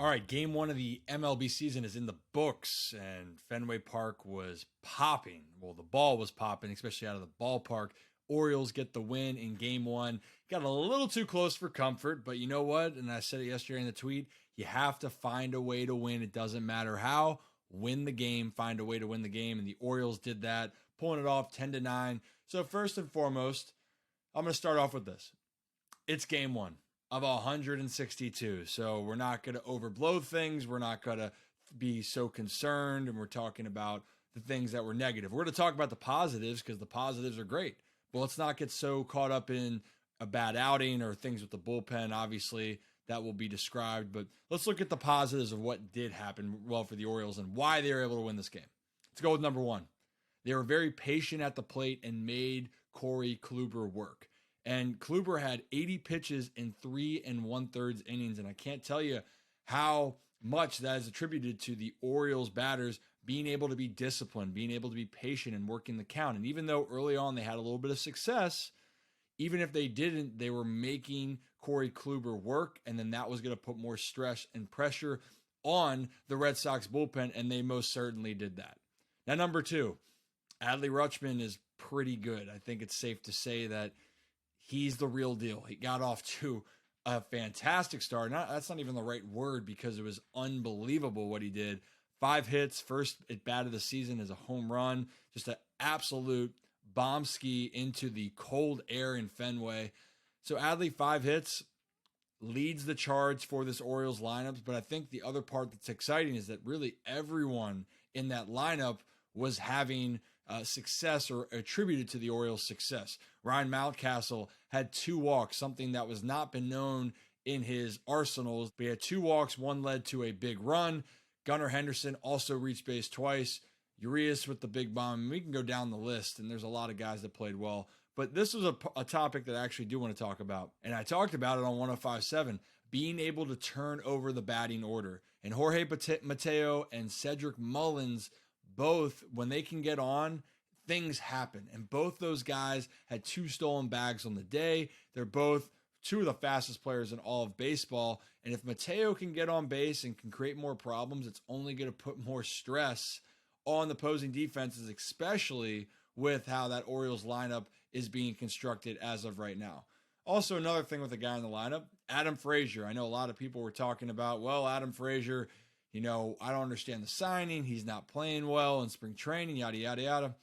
All right, game one of the MLB season is in the books, and Fenway Park was popping. Well, the ball was popping, especially out of the ballpark. Orioles get the win in game one. Got a little too close for comfort, but you know what? And I said it yesterday in the tweet, you have to find a way to win. It doesn't matter how. Win the game, find a way to win the game, and the Orioles did that, pulling it off 10-9. So first and foremost, I'm going to start off with this. It's game one of 162. So we're not going to overblow things. We're not going to be so concerned. And we're talking about the things that were negative. We're going to talk about the positives because the positives are great. But let's not get so caught up in a bad outing or things with the bullpen. Obviously, that will be described. But let's look at the positives of what did happen well for the Orioles and why they were able to win this game. Let's go with number one. They were very patient at the plate and made Corey Kluber work. And Kluber had 80 pitches in 3 1/3 innings. And I can't tell you how much that is attributed to the Orioles batters being able to be disciplined, being able to be patient and working the count. And even though early on they had a little bit of success, even if they didn't, they were making Corey Kluber work. And then that was going to put more stress and pressure on the Red Sox bullpen. And they most certainly did that. Now, number two, Adley Rutschman is pretty good. I think it's safe to say that he's the real deal. He got off to a fantastic start. That's not even the right word because it was unbelievable what he did. 5 hits, first at bat of the season is a home run. Just an absolute bomb ski into the cold air in Fenway. So Adley, 5 hits, leads the charge for this Orioles lineup. But I think the other part that's exciting is that really everyone in that lineup was having success or attributed to the Orioles' success. Ryan Mountcastle had 2 walks, something that was not been known in his arsenals. But he had 2 walks, one led to a big run. Gunnar Henderson also reached base twice. Urias with the big bomb. And we can go down the list, and there's a lot of guys that played well. But this was a topic that I actually do want to talk about. And I talked about it on 105.7, being able to turn over the batting order. And Jorge Mateo and Cedric Mullins, both, when they can get on, things happen. And both those guys had 2 stolen bags on the day. They're both 2 of the fastest players in all of baseball. And if Mateo can get on base and can create more problems, it's only going to put more stress on the opposing defenses, especially with how that Orioles lineup is being constructed as of right now. Also, another thing with the guy in the lineup, Adam Frazier. I know a lot of people were talking about, well, Adam Frazier, I don't understand the signing. He's not playing well in spring training, yada, yada, yada.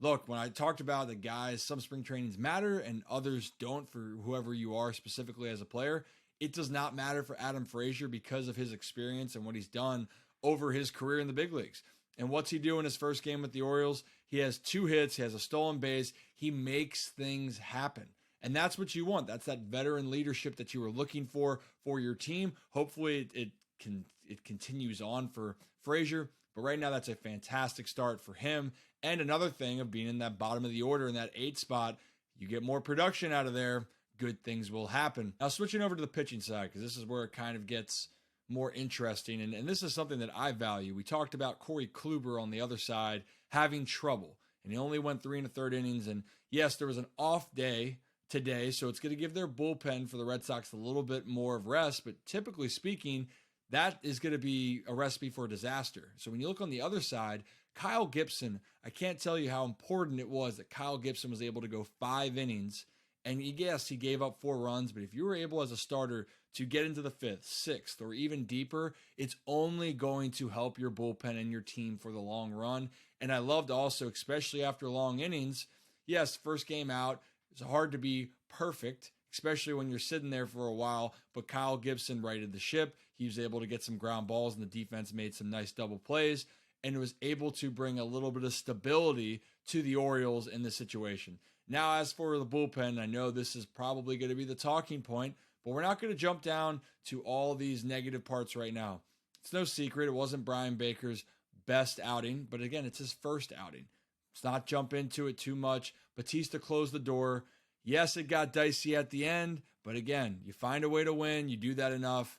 Look, when I talked about the guys, some spring trainings matter and others don't for whoever you are specifically as a player. It does not matter for Adam Frazier because of his experience and what he's done over his career in the big leagues. And what's he do in his first game with the Orioles? He has 2 hits. He has a stolen base. He makes things happen. And that's what you want. That's that veteran leadership that you were looking for your team. Hopefully it continues on for Frazier. But right now, that's a fantastic start for him. And another thing of being in that bottom of the order in that 8 spot, you get more production out of there, good things will happen. Now, switching over to the pitching side, because this is where it kind of gets more interesting. And this is something that I value. We talked about Corey Kluber on the other side having trouble. And he only went 3 1/3 innings. And yes, there was an off day today, so it's going to give their bullpen for the Red Sox a little bit more of rest. But typically speaking, that is going to be a recipe for disaster. So when you look on the other side, Kyle Gibson, I can't tell you how important it was that Kyle Gibson was able to go 5 innings. And yes, he gave up 4 runs, but if you were able as a starter to get into the 5th, 6th, or even deeper, it's only going to help your bullpen and your team for the long run. And I loved also, especially after long innings, yes, first game out, it's hard to be perfect, especially when you're sitting there for a while, but Kyle Gibson righted the ship. He was able to get some ground balls, and the defense made some nice double plays, and was able to bring a little bit of stability to the Orioles in this situation. Now, as for the bullpen, I know this is probably going to be the talking point, but we're not going to jump down to all these negative parts right now. It's no secret it wasn't Brian Baker's best outing, but again, it's his first outing. Let's not jump into it too much. Batista closed the door. Yes, it got dicey at the end, but again, you find a way to win, you do that enough,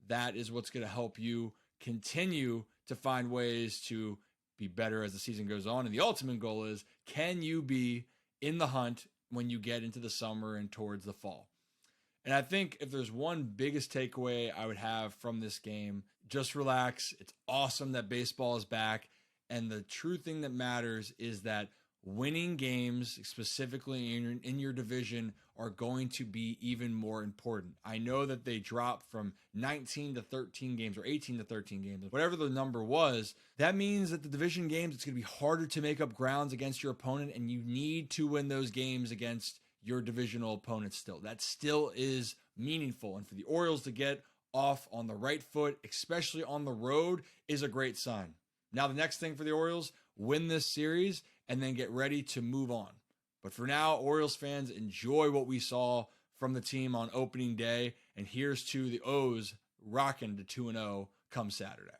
that is what's going to help you continue to find ways to be better as the season goes on. And the ultimate goal is, can you be in the hunt when you get into the summer and towards the fall? And I think if there's one biggest takeaway I would have from this game, just relax. It's awesome that baseball is back. And the true thing that matters is that winning games, specifically in your division, are going to be even more important. I know that they dropped from 19 to 13 games or 18 to 13 games, whatever the number was. That means that the division games, it's going to be harder to make up grounds against your opponent, and you need to win those games against your divisional opponents still. That still is meaningful. And for the Orioles to get off on the right foot, especially on the road, is a great sign. Now, the next thing for the Orioles, win this series and then get ready to move on. But for now, Orioles fans, enjoy what we saw from the team on opening day. And here's to the O's rocking to 2-0 come Saturday.